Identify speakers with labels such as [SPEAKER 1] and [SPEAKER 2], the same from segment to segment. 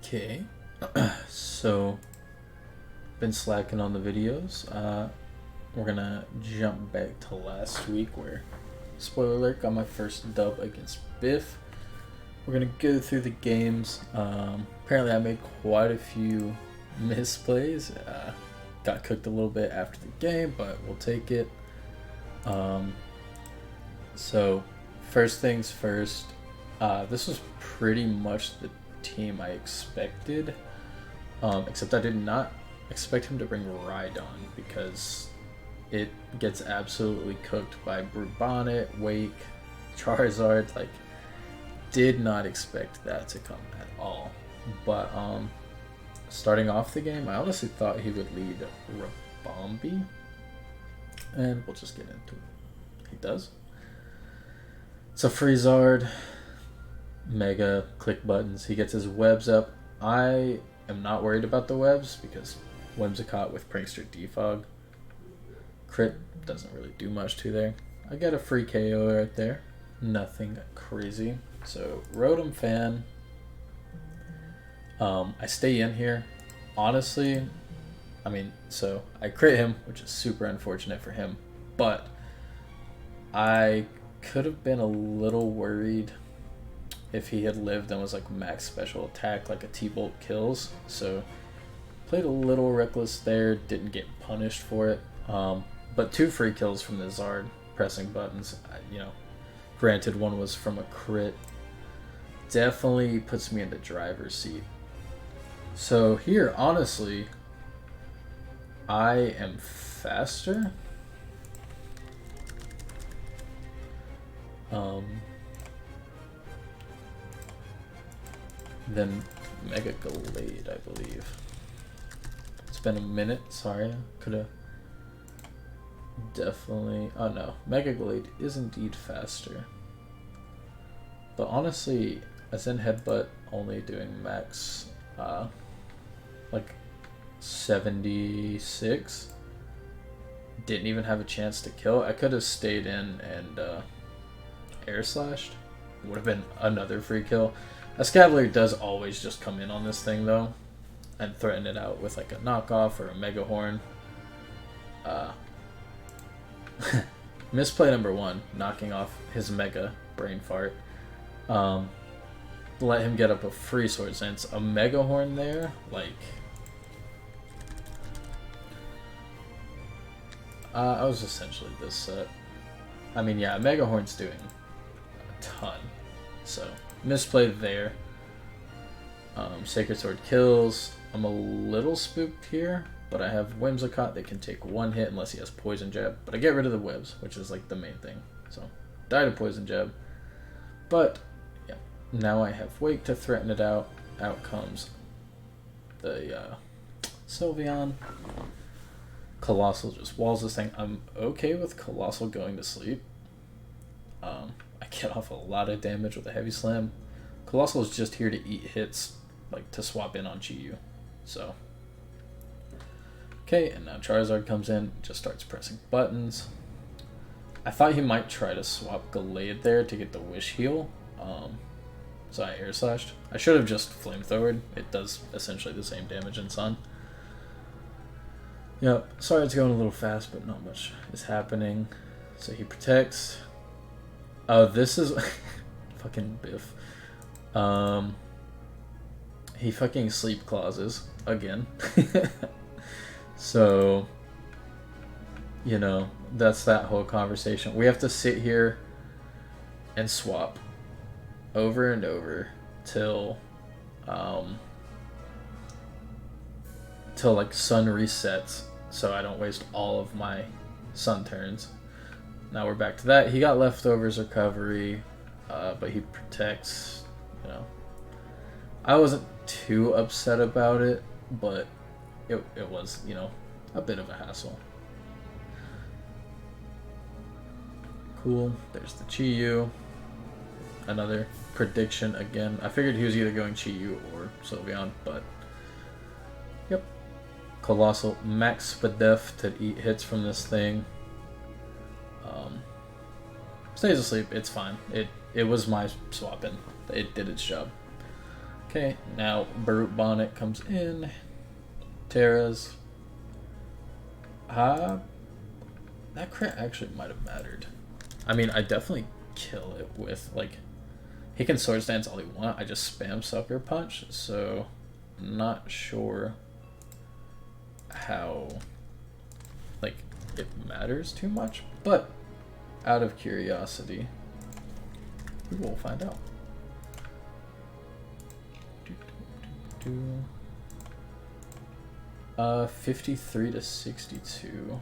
[SPEAKER 1] Okay, so been slacking on the videos. We're gonna jump back to last week where, spoiler alert, got my first dub against Biff. We're gonna go through the games. Apparently, I made quite a few misplays. Got cooked a little bit after the game, but we'll take it. So, first things first. This was pretty much the team I expected, except I did not expect him to bring Rhydon because it gets absolutely cooked by Brute Bonnet, Wake, Charizard. Like, did not expect that to come at all. But starting off the game, I honestly thought he would lead Rabombi, and we'll just get into it. He does. It's a Freezard. Mega click buttons. He gets his webs up. I am not worried about the webs because Whimsicott with Prankster Defog. Crit doesn't really do much to there. I get a free KO right there. Nothing crazy. So Rotom fan. I stay in here. Honestly, so I crit him, which is super unfortunate for him. But I could have been a little worried if he had lived and was like max special attack, like a T-Bolt kills. So played a little reckless there, didn't get punished for it. But 2 free kills from the Zard pressing buttons. Granted, one was from a crit. Definitely puts me in the driver's seat. So here, honestly, I am faster. Than Mega Glade, I believe. It's been a minute, sorry. Could have definitely... Oh no, Mega Glade is indeed faster. But honestly, as in Headbutt, only doing max, like 76. Didn't even have a chance to kill. I could have stayed in and air slashed. Would have been another free kill. A Scavalier does always just come in on this thing though and threaten it out with like a knockoff or a Mega Horn. Misplay number 1, knocking off his Mega Brain Fart. Let him get up a free Sword Sense. A Mega Horn there, like... I was essentially this set. Yeah, Mega Horn's doing a ton. So, misplay there. Sacred Sword kills. I'm a little spooked here, but I have Whimsicott that can take 1 hit unless he has Poison Jab. But I get rid of the webs, which is like the main thing. So, die to Poison Jab. But, yeah, now I have Wake to threaten it out. Out comes the Sylveon. Colossal just walls this thing. I'm okay with Colossal going to sleep. I get off a lot of damage with a Heavy Slam. Colossal is just here to eat hits, like to swap in on Chi-Yu. So, okay, and now Charizard comes in, just starts pressing buttons. I thought he might try to swap Gallade there to get the Wish Heal. So I air slashed. I should have just flamethrowered. It does essentially the same damage in Sun. Yep, sorry it's going a little fast, but not much is happening. So he protects. Oh, this is fucking Biff. He fucking sleep clauses again. So, that's that whole conversation. We have to sit here and swap over and over till like Sun resets, so I don't waste all of my Sun turns. Now we're back to that. He got Leftovers recovery, but he protects, I wasn't too upset about it, but it was, a bit of a hassle. Cool. There's the Chi-Yu. Another prediction again. I figured he was either going Chi-Yu or Sylveon, but yep. Colossal max Spadef to eat hits from this thing. Stays asleep, it's fine. It was my swap in. It did its job. Okay, now Brute Bonnet comes in. Terra's. That crit actually might have mattered. I mean, I definitely kill it with, like, he can Swords Dance all he want. I just spam Sucker Punch, so I'm not sure how, like, it matters too much, but out of curiosity, we will find out. 53 to 62.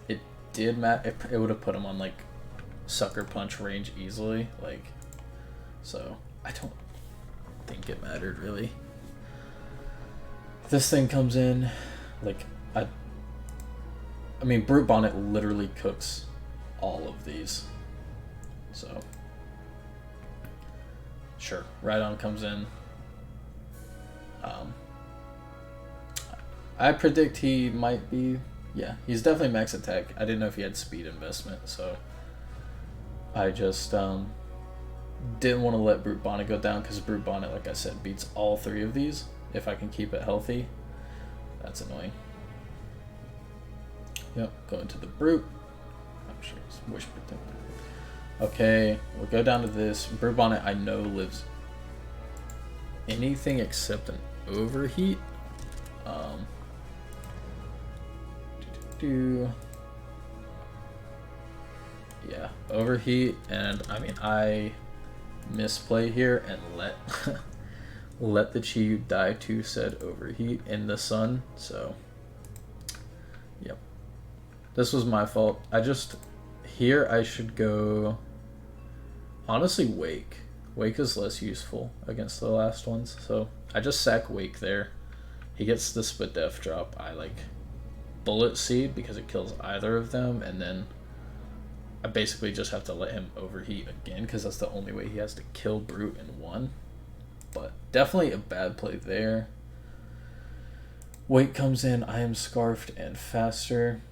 [SPEAKER 1] It did matter. It would have put him on like Sucker Punch range easily, like, so I don't think it mattered really. This thing comes in, like, I mean, Brute Bonnet literally cooks all of these, so sure, Rhydon comes in. I predict he might be, yeah, he's definitely max attack. I didn't know if he had speed investment, so I just didn't want to let Brute Bonnet go down, because Brute Bonnet, like I said, beats all three of these if I can keep it healthy. That's annoying. Yep, going to the Brute. I'm sure it's Wish Protector. Okay, we'll go down to this. Brute Bonnet I know lives anything except an overheat. Yeah, overheat, and I mean, I misplay here and let the Chi die to said overheat in the sun, so yep. This was my fault. Here I should go, honestly, Wake. Wake is less useful against the last ones, so I just sack Wake there. He gets the split def drop. I like Bullet Seed because it kills either of them, and then I basically just have to let him overheat again because that's the only way he has to kill Brute in one. But definitely a bad play there. Wake comes in. I am Scarfed and faster.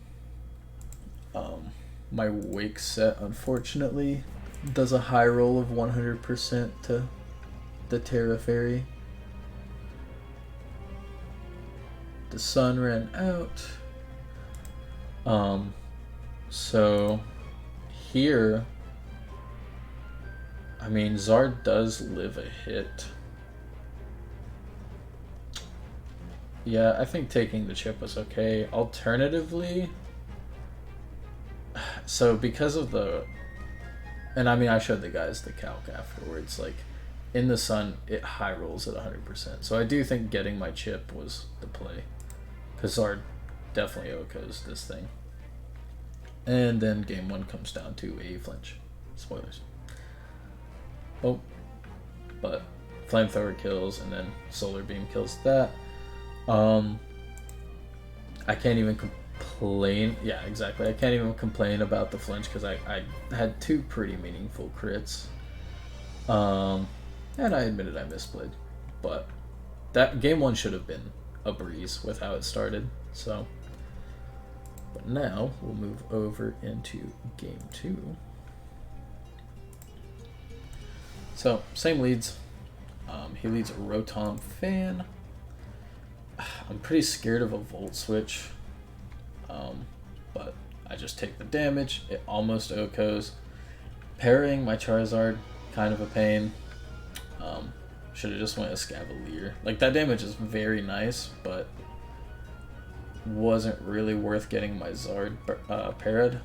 [SPEAKER 1] My Wake set, unfortunately, does a high roll of 100% to the Terra Fairy. The sun ran out. So here, I mean, Zard does live a hit. Yeah, I think taking the chip was okay. Alternatively, so because of the, and I mean, I showed the guys the calc afterwards, like, in the sun, it high rolls at 100%. So I do think getting my chip was the play, because Zard definitely OKs this thing. And then game one comes down to a flinch. Spoilers. Oh, but Flamethrower kills, and then Solar Beam kills that. I can't even complain. Yeah, exactly. I can't even complain about the flinch because I had two pretty meaningful crits. And I admitted I misplayed, but that game one should have been a breeze with how it started. So, but now we'll move over into game two. So same leads. He leads a Rotom Fan. I'm pretty scared of a Volt Switch, but I just take the damage. It almost OHKOs. Parrying my Charizard, kind of a pain. Should have just went a Scavalier. Like, that damage is very nice, but wasn't really worth getting my Zard parried.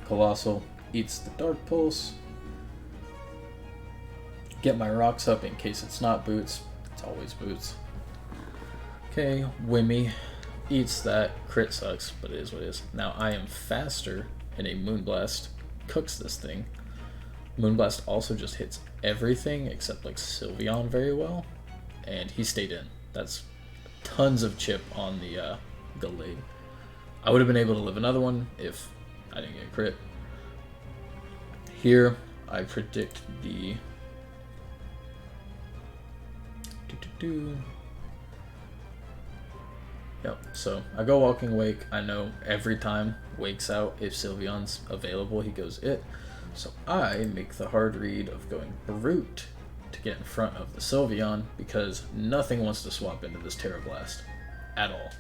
[SPEAKER 1] Colossal eats the Dark Pulse. Get my rocks up in case it's not Boots. It's always Boots. Okay, Wimmy eats that. Crit sucks, but it is what it is. Now I am faster, and a Moonblast cooks this thing. Moonblast also just hits everything except like Sylveon very well, and he stayed in. That's tons of chip on the Gallade. I would have been able to live another one if I didn't get a crit. Here, I predict the Yep, so I go Walking Wake. I know every time Wake's out, if Sylveon's available, he goes it. So I make the hard read of going Brute to get in front of the Sylveon because nothing wants to swap into this Terra Blast at all.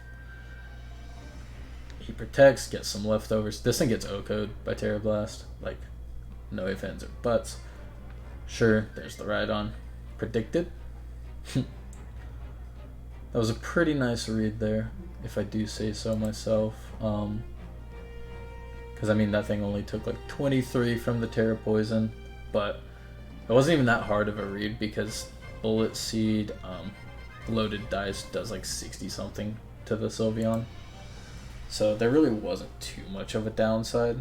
[SPEAKER 1] He protects, gets some leftovers. This thing gets OHKO'd by Terra Blast. Like, no ifs, ands, or buts. Sure, there's the Rhydon. Predicted. That was a pretty nice read there, if I do say so myself. Because, I mean, that thing only took like 23 from the Terra Poison. But it wasn't even that hard of a read because Bullet Seed, Loaded Dice does like 60 something to the Sylveon. So there really wasn't too much of a downside.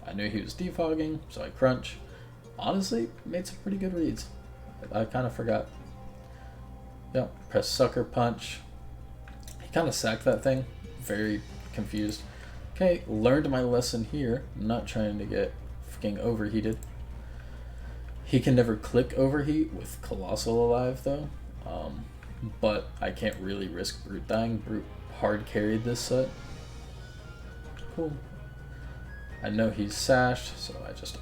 [SPEAKER 1] I knew he was defogging, so I crunch. Honestly, made some pretty good reads. I kind of forgot. Yep, press Sucker Punch. He kind of sacked that thing. Very confused. Okay, learned my lesson here. I'm not trying to get fucking overheated. He can never click overheat with Colossal alive though. But I can't really risk Brute dying. Brute hard carried this set. Cool. I know he's sashed, so I just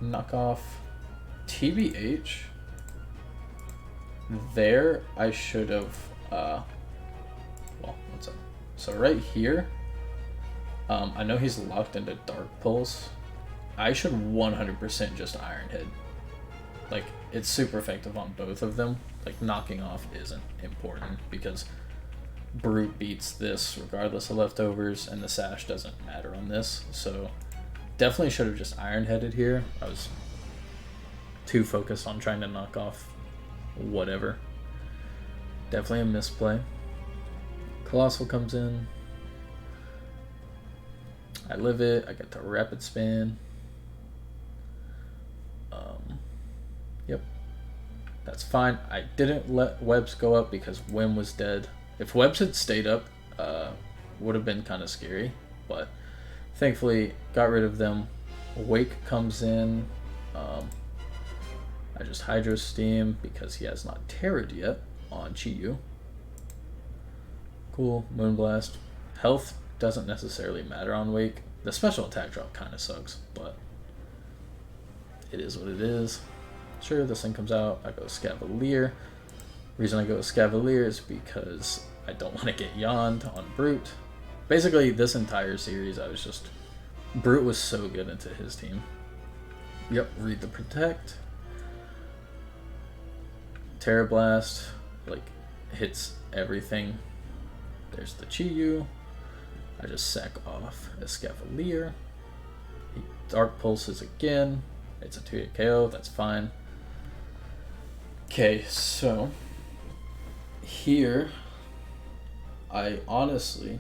[SPEAKER 1] knock off. TBH. There, I should have, well, what's up? So right here, I know he's locked into Dark Pulse. I should 100% just Iron Head. Like, it's super effective on both of them. Like, knocking off isn't important because Brute beats this regardless of leftovers, and the sash doesn't matter on this. So definitely should have just Iron Headed here. I was too focused on trying to knock off whatever. Definitely a misplay. Colossal comes in. I live it. I get to Rapid Span. Yep. That's fine. I didn't let Webs go up because Wim was dead. If Webs had stayed up, would have been kind of scary, but thankfully got rid of them. Wake comes in. I just Hydro Steam because he has not Terra'd yet on Chi-Yu. Cool. Moonblast. Health doesn't necessarily matter on Wake. The special attack drop kind of sucks, but it is what it is. Sure, this thing comes out. I go Scavalier. Reason I go Scavalier is because I don't want to get yawned on Brute. Basically, this entire series, I was just... Brute was so good into his team. Yep, read the Protect. Terra Blast, like, hits everything. There's the Chi-Yu. I just sack off a Scavalier. He Dark Pulses again. It's a 2-hit KO, that's fine. Okay, so here, I honestly,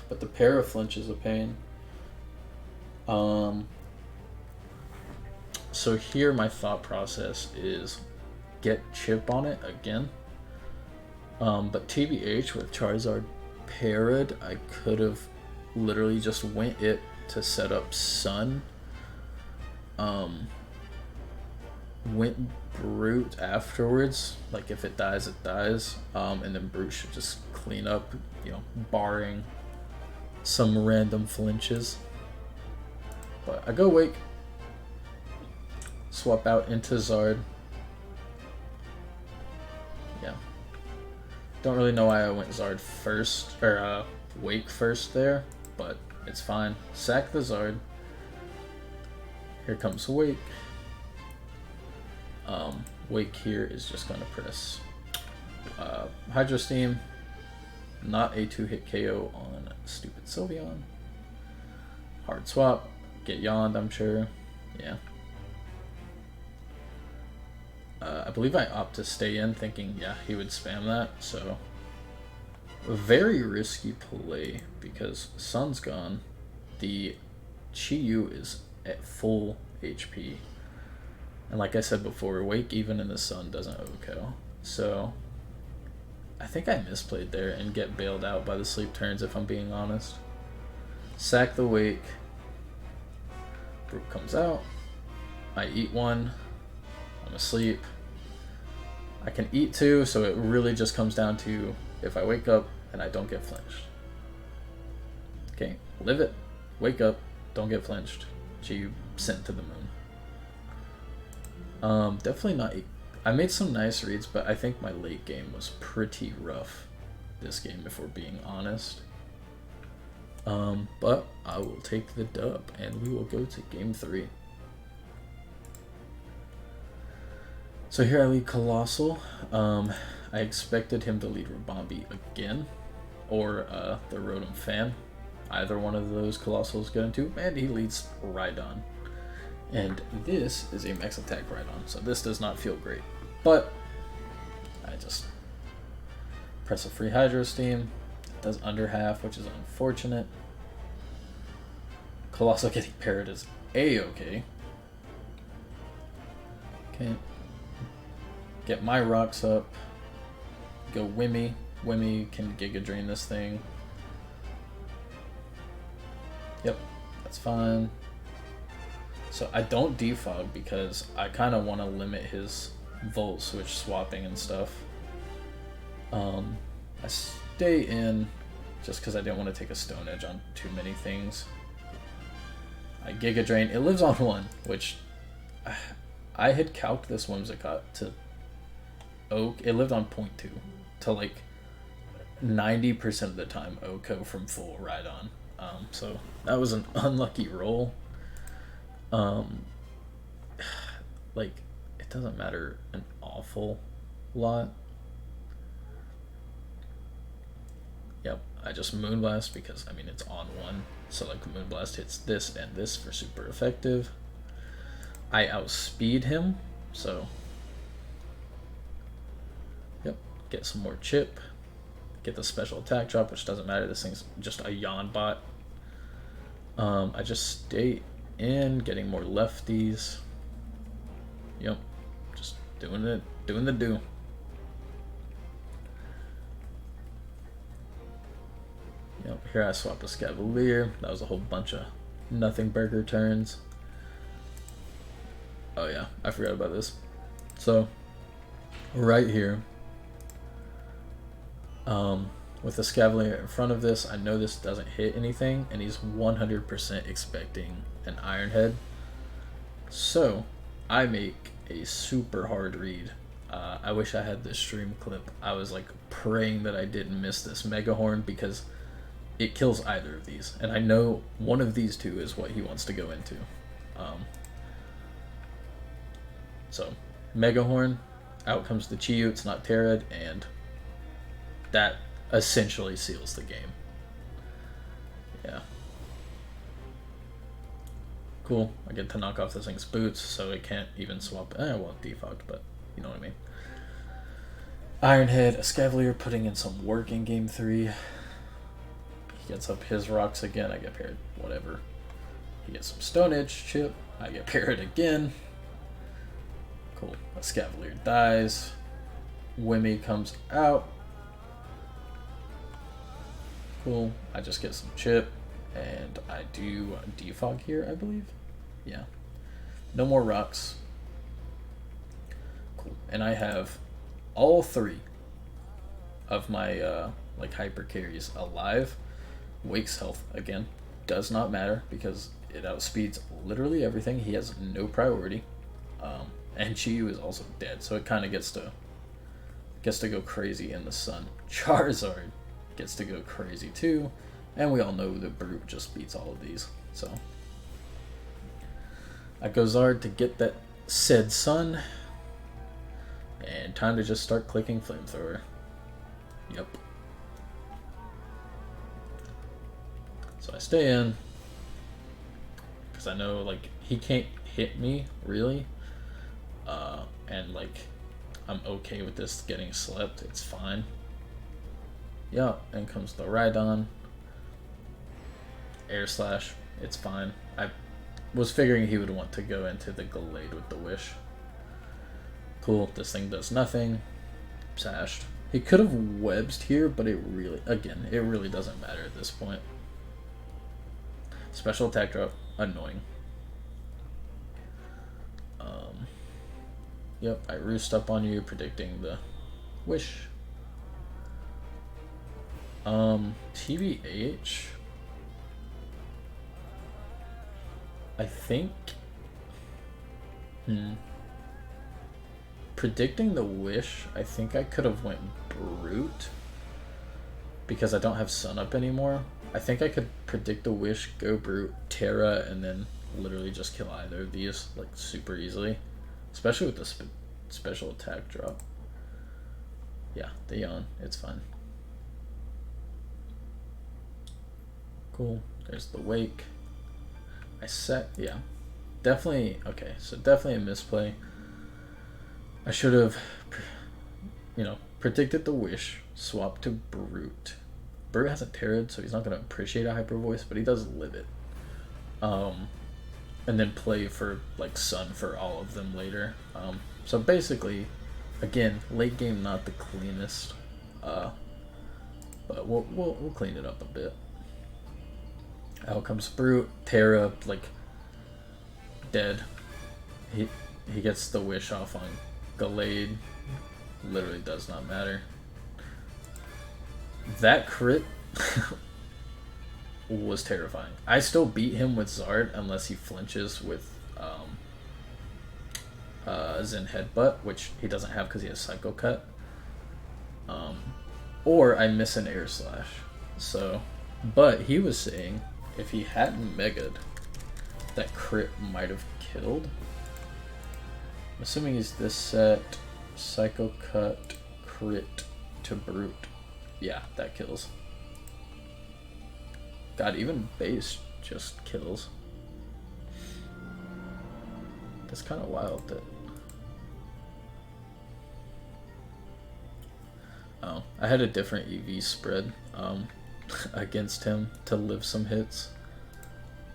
[SPEAKER 1] but the Paraflinch is a pain. So here my thought process is get Chip on it again. But TBH with Charizard Parad, I could have literally just went it to set up Sun. Went Brute afterwards, like if it dies, it dies, and then Brute should just clean up, you know, barring some random flinches. But I go Wake, swap out into Zard. Yeah, don't really know why I went Zard first, or Wake first there, but it's fine. Sack the Zard. Here comes Wake. Wake here is just going to press Hydro Steam, not a 2-hit KO on stupid Sylveon. Hard swap, get yawned, I'm sure. Yeah. I believe I opt to stay in thinking, yeah, he would spam that, so a very risky play because Sun's gone. The Chi-Yu is at full HP. And like I said before, Wake even in the Sun doesn't OHKO. So I think I misplayed there and get bailed out by the sleep turns if I'm being honest. Sack the Wake. Brute comes out. I eat one. I'm asleep. I can eat two, so it really just comes down to if I wake up and I don't get flinched. Okay, live it. Wake up. Don't get flinched. Chi-Yu sent to the moon. Definitely not I made some nice reads, but I think my late game was pretty rough this game, if we're being honest. But I will take the dub, and we will go to game 3. So here I lead Colossal. I expected him to lead Rabambi again, or the Rotom Fan. Either one of those Colossals get into, and he leads Rhydon. And this is a max attack Rhydon, so this does not feel great. But I just press a free Hydro Steam. It does under half, which is unfortunate. Colossal getting parried is A-okay. Okay. Get my rocks up. Go Wimmy. Wimmy can Giga Drain this thing. Yep, that's fine. So I don't defog because I kind of want to limit his Volt Switch swapping and stuff. I stay in just because I didn't want to take a Stone Edge on too many things. I Giga Drain. It lives on 1, which I had calced this Whimsicott to Oak. It lived on 0.2 to like 90% of the time Oko from full Rhydon. So that was an unlucky roll. Like, it doesn't matter an awful lot. Yep, I just Moonblast because, I mean, it's on 1. So, like, Moonblast hits this and this for super effective. I outspeed him, so... Yep, get some more chip. Get the special attack drop, which doesn't matter. This thing's just a yawn bot. I just stay in, getting more lefties. Yep, just doing the do. Yep, here I swap a Scavalier. That was a whole bunch of nothing burger turns. Oh yeah, I forgot about this. So, right here, with the Scavalier in front of this, I know this doesn't hit anything, and he's 100% expecting an Iron Head. So, I make a super hard read. I wish I had this stream clip. I was like praying that I didn't miss this Mega Horn because it kills either of these. And I know one of these two is what he wants to go into. So, Mega Horn, out comes the Chi-Yu, it's not Terrid, and that essentially seals the game. Yeah. Cool. I get to knock off this thing's boots, so it can't even swap. Well, defogged, but you know what I mean. Ironhead, a Scavalier putting in some work in game 3. He gets up his rocks again. I get parried. Whatever. He gets some Stone Edge chip. I get parried again. Cool. A Scavalier dies. Wimmy comes out. Cool. I just get some chip. And I do defog here, I believe. Yeah. No more rocks. Cool. And I have all 3 of my like hyper carries alive. Wake's health, again, does not matter because it outspeeds literally everything. He has no priority. And Chi-Yu is also dead, so it kind of gets to go crazy in the sun. Charizard gets to go crazy too, and we all know that Brute just beats all of these. So I go Zard to get that said sun, and time to just start clicking Flamethrower. Yep. So I stay in because I know like he can't hit me really. And like, I'm okay with this getting slept. It's fine. Yeah, and comes the Rhydon. Air Slash. It's fine. I was figuring he would want to go into the Gallade with the Wish. Cool. This thing does nothing. Sashed. He could have Websed here, but it really doesn't matter at this point. Special attack drop. Annoying. Yep, I roost up on you, predicting the Wish. TBH. I think. predicting the wish, I think I could have went Brute because I don't have Sun Up anymore. I think I could predict the wish, go Brute, Terra, and then literally just kill either of these like super easily, especially with the special attack drop. Yeah, the yawn, it's fine. Cool. There's the wake. Yeah, definitely. Okay, so definitely a misplay. I should have, predicted the wish, swap to Brute. Brute hasn't Terra'd, so he's not going to appreciate a Hyper Voice, but he does live it. And then play for like Sun for all of them later. So basically, again, late game not the cleanest, but we'll clean it up a bit. Out comes Brute, Terra, like dead. He gets the wish off on Gallade. Literally does not matter. That crit was terrifying. I still beat him with Zard unless he flinches with Zen Headbutt, which he doesn't have because he has Psycho Cut. Or I miss an Air Slash. So, but he was saying if he hadn't Mega'd, that crit might have killed. I'm assuming he's this set. Psycho Cut, crit to Brute. Yeah, that kills. God, even base just kills. That's kind of wild that... Oh, I had a different EV spread against him to live some hits.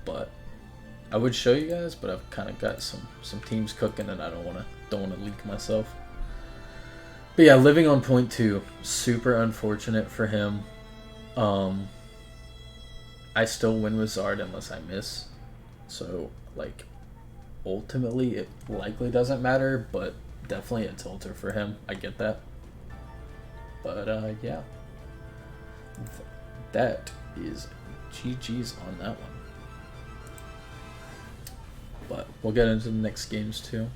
[SPEAKER 1] But I would show you guys, but I've kind of got some teams cooking and I don't want to leak myself. But yeah, living on point 2, super unfortunate for him. I still win with Zard unless I miss. So, like, ultimately it likely doesn't matter, but definitely a tilter for him. I get that. But, yeah. That is GG's on that one. But we'll get into the next games too.